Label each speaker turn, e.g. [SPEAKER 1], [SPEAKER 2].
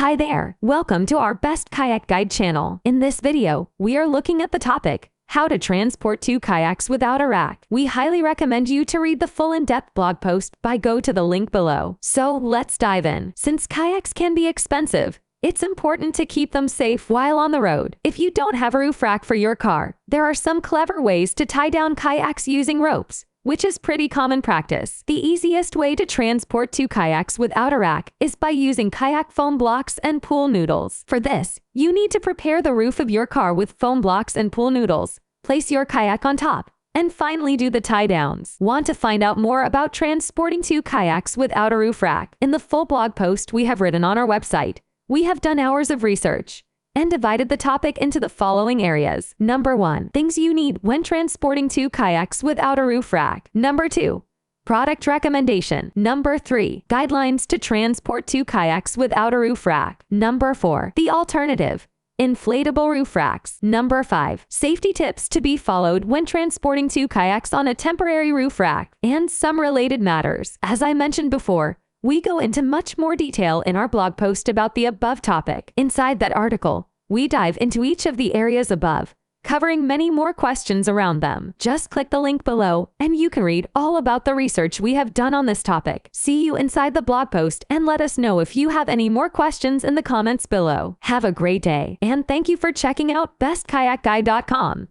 [SPEAKER 1] Hi there, welcome to our Best Kayak Guide channel. In this video, we are looking at the topic, how to transport 2 kayaks without a rack. We highly recommend you to read the full in-depth blog post by go to the link below. So let's dive in. Since kayaks can be expensive, it's important to keep them safe while on the road. If you don't have a roof rack for your car, there are some clever ways to tie down kayaks using ropes, which is pretty common practice. The easiest way to transport 2 kayaks without a rack is by using kayak foam blocks and pool noodles. For this, you need to prepare the roof of your car with foam blocks and pool noodles. Place your kayak on top, and finally do the tie downs. Want to find out more about transporting 2 kayaks without a roof rack? In the full blog post we have written on our website, we have done hours of research and divided the topic into the following areas. Number 1. Things you need when transporting 2 kayaks without a roof rack. Number 2. Product recommendation. Number 3. Guidelines to transport 2 kayaks without a roof rack. Number 4. The alternative. Inflatable roof racks. Number 5. Safety tips to be followed when transporting 2 kayaks on a temporary roof rack. And some related matters. As I mentioned before, we go into much more detail in our blog post about the above topic. Inside that article, we dive into each of the areas above, covering many more questions around them. Just click the link below, and you can read all about the research we have done on this topic. See you inside the blog post, and let us know if you have any more questions in the comments below. Have a great day, and thank you for checking out bestkayakguide.com.